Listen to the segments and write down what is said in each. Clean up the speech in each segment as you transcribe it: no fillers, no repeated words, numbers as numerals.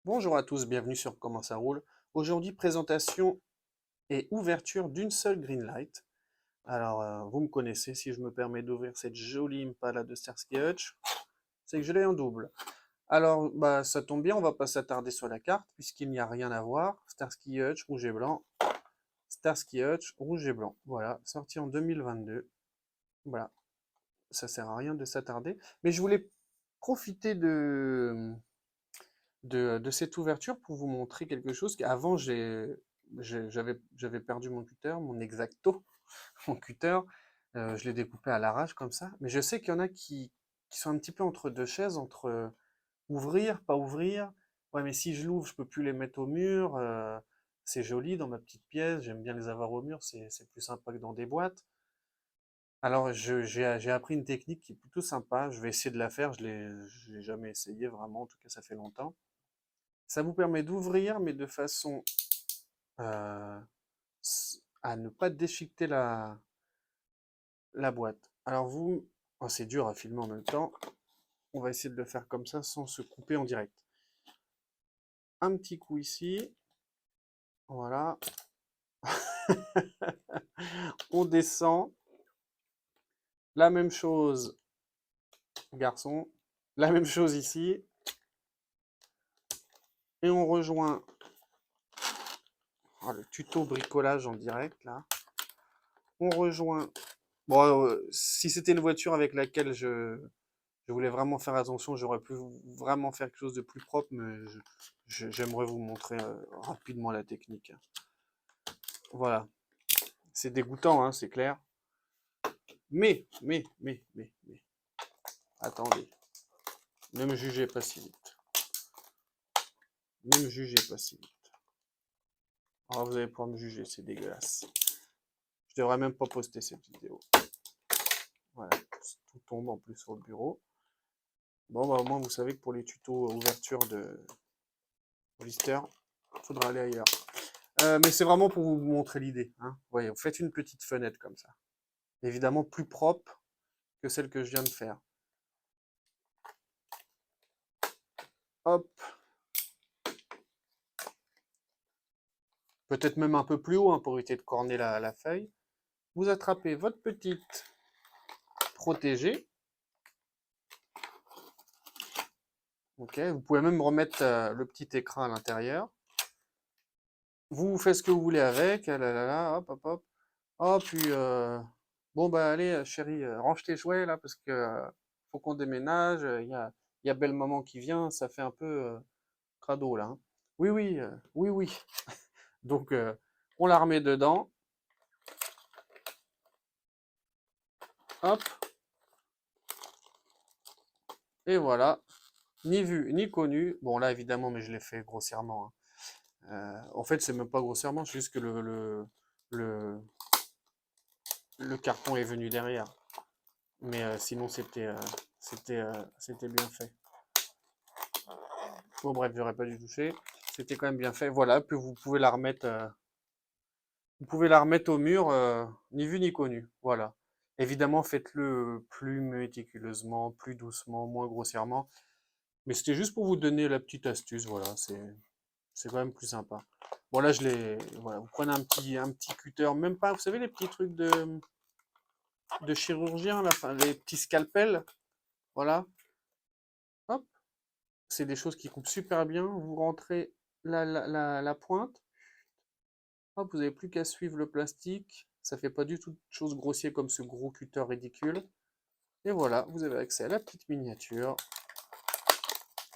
Bonjour à tous, bienvenue sur Comment ça roule. Aujourd'hui, présentation et ouverture d'une seule Greenlight. Alors, vous me connaissez, si je me permets d'ouvrir cette jolie Impala de Starsky Hutch, c'est que je l'ai en double. Alors, bah, ça tombe bien, on va pas s'attarder sur la carte, puisqu'il n'y a rien à voir. Starsky Hutch, rouge et blanc. Starsky Hutch, rouge et blanc. Voilà, sorti en 2022. Voilà, ça sert à rien de s'attarder. Mais je voulais profiter de cette ouverture pour vous montrer quelque chose qu'avant j'avais perdu mon cutter, mon exacto, mon cutter, je l'ai découpé à l'arrache comme ça, mais je sais qu'il y en a qui sont un petit peu entre deux chaises, entre ouvrir, pas ouvrir, ouais mais si je l'ouvre je peux plus les mettre au mur, c'est joli dans ma petite pièce, j'aime bien les avoir au mur, c'est plus sympa que dans des boîtes. Alors j'ai appris une technique qui est plutôt sympa, je vais essayer de la faire, je l'ai jamais essayé vraiment, en tout cas ça fait longtemps. Ça vous permet d'ouvrir, mais de façon euh, à ne pas déchiqueter la boîte. Alors vous, oh, c'est dur à filmer en même temps. On va essayer de le faire comme ça sans se couper en direct. Un petit coup ici. Voilà. On descend. La même chose, garçon. La même chose ici. Et on rejoint le tuto bricolage en direct là. On rejoint. Bon, si c'était une voiture avec laquelle je voulais vraiment faire attention, j'aurais pu vraiment faire quelque chose de plus propre, mais j'aimerais vous montrer rapidement la technique. Voilà, c'est dégoûtant, hein, c'est clair. Mais, attendez, ne me jugez pas si vite. Ne me jugez pas si vite. Alors vous allez pouvoir me juger, c'est dégueulasse. Je devrais même pas poster cette vidéo. Voilà, tout tombe en plus sur le bureau. Bon, bah au moins vous savez que pour les tutos ouverture de blister, il faudra aller ailleurs. Mais c'est vraiment pour vous montrer l'idée. Hein. Voyez, vous faites une petite fenêtre comme ça. Évidemment plus propre que celle que je viens de faire. Hop. Peut-être même un peu plus haut hein, pour éviter de corner la feuille. Vous attrapez votre petite protégée. Ok, vous pouvez même remettre le petit écran à l'intérieur. Vous faites ce que vous voulez avec. Là, là, là, hop, hop, hop. Oh, puis, bon, bah, allez, chérie, range tes jouets, là, parce que faut qu'on déménage. Il y a belle maman qui vient, ça fait un peu crado, là. Hein. Oui, oui, oui, oui. Donc, on la remet dedans. Hop. Et voilà. Ni vu, ni connu. Bon, là, évidemment, mais je l'ai fait grossièrement. Hein. En fait, c'est même pas grossièrement, c'est juste que le, le carton est venu derrière. Mais sinon, c'était bien fait. Bon, bref, j'aurais pas dû toucher. C'était quand même bien fait. Voilà, puis vous pouvez la remettre au mur, ni vu ni connu. Voilà. Évidemment, faites-le plus méticuleusement, plus doucement, moins grossièrement. Mais c'était juste pour vous donner la petite astuce. Voilà, c'est quand même plus sympa. Bon, là, voilà, vous prenez un petit cutter, même pas, vous savez, les petits trucs de chirurgien, là, enfin, les petits scalpels. Voilà. Hop. C'est des choses qui coupent super bien. Vous rentrez la pointe. Hop, vous n'avez plus qu'à suivre le plastique. Ça fait pas du tout de choses grossières comme ce gros cutter ridicule. Et voilà, vous avez accès à la petite miniature.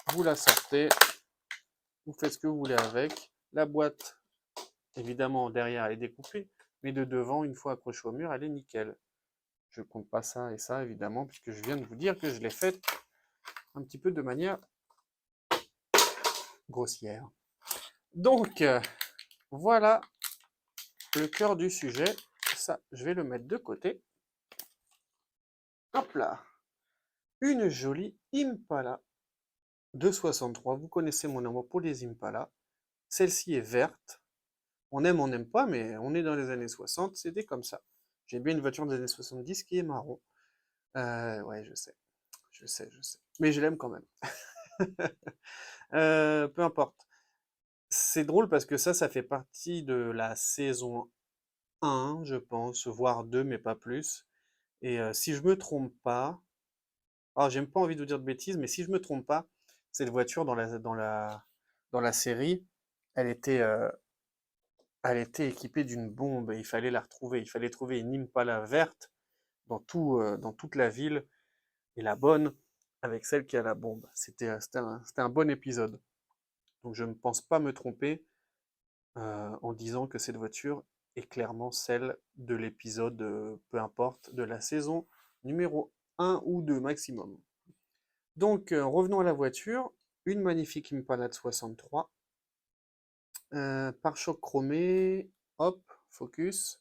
Vous la sortez. Vous faites ce que vous voulez avec. La boîte, évidemment, derrière, elle est découpée. Mais de devant, une fois accrochée au mur, elle est nickel. Je compte pas ça et ça, évidemment, puisque je viens de vous dire que je l'ai faite un petit peu de manière grossière. Donc, voilà le cœur du sujet. Ça, je vais le mettre de côté. Hop là. Une jolie Impala de 63. Vous connaissez mon amour pour les Impala. Celle-ci est verte. On n'aime pas, mais on est dans les années 60. C'était comme ça. J'ai bien une voiture des années 70 qui est marron. Ouais, je sais. Je sais. Mais je l'aime quand même. Peu importe. C'est drôle parce que ça fait partie de la saison 1, je pense, voire 2, mais pas plus. Et si je me trompe pas, alors j'ai pas envie de vous dire de bêtises, mais si je me trompe pas, cette voiture dans la série, elle était, euh, elle était équipée d'une bombe et il fallait la retrouver. Il fallait trouver une Impala verte dans toute la ville et la bonne avec celle qui a la bombe. C'était un bon épisode. Donc je ne pense pas me tromper en disant que cette voiture est clairement celle de l'épisode, peu importe, de la saison numéro 1 ou 2 maximum. Donc revenons à la voiture. Une magnifique Impala de 63. Pare-chocs chromé. Hop, focus.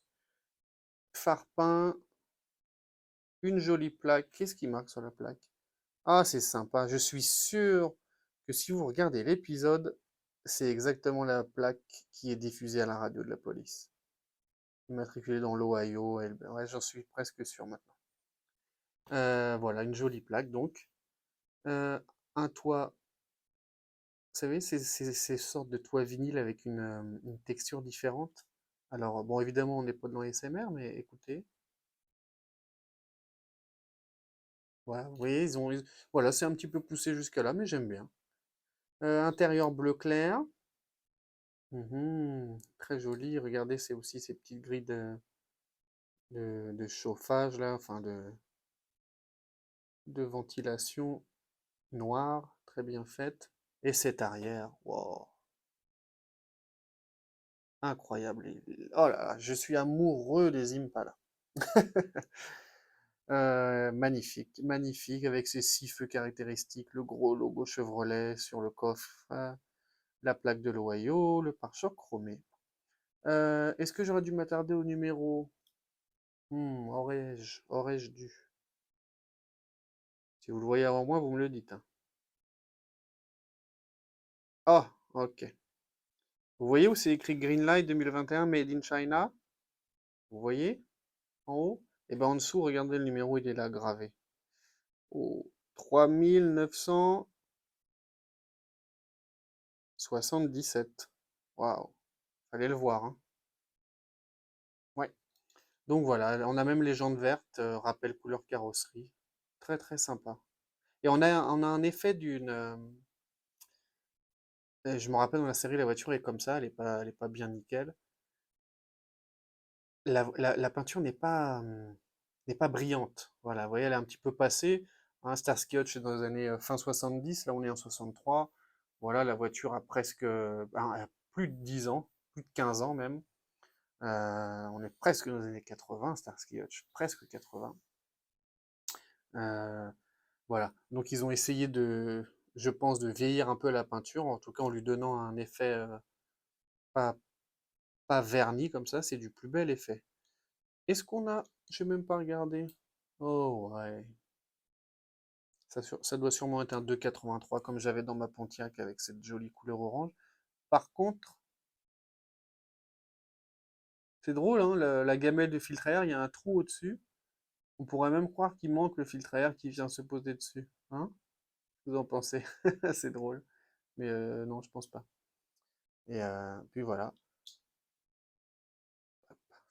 Phare peint. Une jolie plaque. Qu'est-ce qui marque sur la plaque? Ah, c'est sympa. Je suis sûr que si vous regardez l'épisode, c'est exactement la plaque qui est diffusée à la radio de la police. Immatriculée dans l'Ohio. Ouais, j'en suis presque sûr maintenant. Voilà, une jolie plaque donc. Euh, un toit, vous savez, ces sortes de toits vinyle avec une texture différente. Alors, bon, évidemment, on n'est pas dans l'ASMR, mais écoutez. Voilà, vous voyez, voilà, c'est un petit peu poussé jusqu'à là, mais j'aime bien. Intérieur bleu clair. Très joli. Regardez, c'est aussi ces petites grilles de chauffage là, enfin de ventilation noire, très bien faite. Et cet arrière, wow, incroyable. Oh là là, je suis amoureux des Impala. Magnifique, magnifique, avec ses 6 feux caractéristiques, le gros logo Chevrolet sur le coffre, la plaque de l'Ohio, le pare-chocs chromé. Est-ce que j'aurais dû m'attarder au numéro? Aurais-je dû? Si vous le voyez avant moi, vous me le dites, hein. Ah, ok. Vous voyez où c'est écrit Greenlight 2021 Made in China? Vous voyez en haut? Et ben en dessous, regardez le numéro, il est là gravé. Oh, 3977. Waouh, fallait le voir, hein. Ouais. Donc voilà, on a même les jantes vertes, rappel couleur carrosserie. Très très sympa. Et on a un effet je me rappelle dans la série, la voiture est comme ça, elle est pas bien nickel. La peinture n'est pas brillante. Voilà, vous voyez, elle est un petit peu passée. Hein, Starsky Hutch est dans les années fin 70, là on est en 63. Voilà, la voiture a presque a plus de 10 ans, plus de 15 ans même. On est presque dans les années 80, Starsky Hutch, presque 80. Euh, voilà, donc ils ont essayé je pense, de vieillir un peu la peinture, en tout cas en lui donnant un effet pas, pas verni comme ça, c'est du plus bel effet. Est-ce qu'on a... J'ai même pas regardé. Oh ouais. Ça doit sûrement être un 2,83 comme j'avais dans ma Pontiac avec cette jolie couleur orange. Par contre, c'est drôle, hein, la gamelle de filtre à air, il y a un trou au-dessus. On pourrait même croire qu'il manque le filtre à air qui vient se poser dessus. Hein? Vous en pensez? C'est drôle. Mais non, je pense pas. Et puis voilà.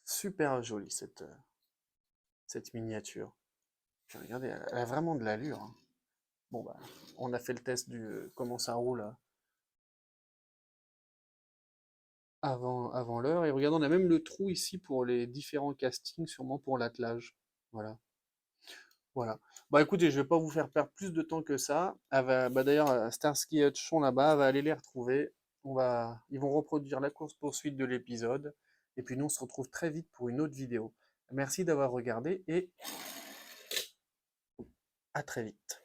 Super jolie cette miniature. Puis regardez, elle a vraiment de l'allure, hein. Bon bah, on a fait le test du comment ça roule avant l'heure. Et regardez, on a même le trou ici pour les différents castings, sûrement pour l'attelage. Voilà. Voilà. Bah écoutez, je vais pas vous faire perdre plus de temps que ça. Bah, d'ailleurs, Starsky Hutch sont là-bas, elle va aller les retrouver. Ils vont reproduire la course-poursuite de l'épisode. Et puis nous, on se retrouve très vite pour une autre vidéo. Merci d'avoir regardé et à très vite.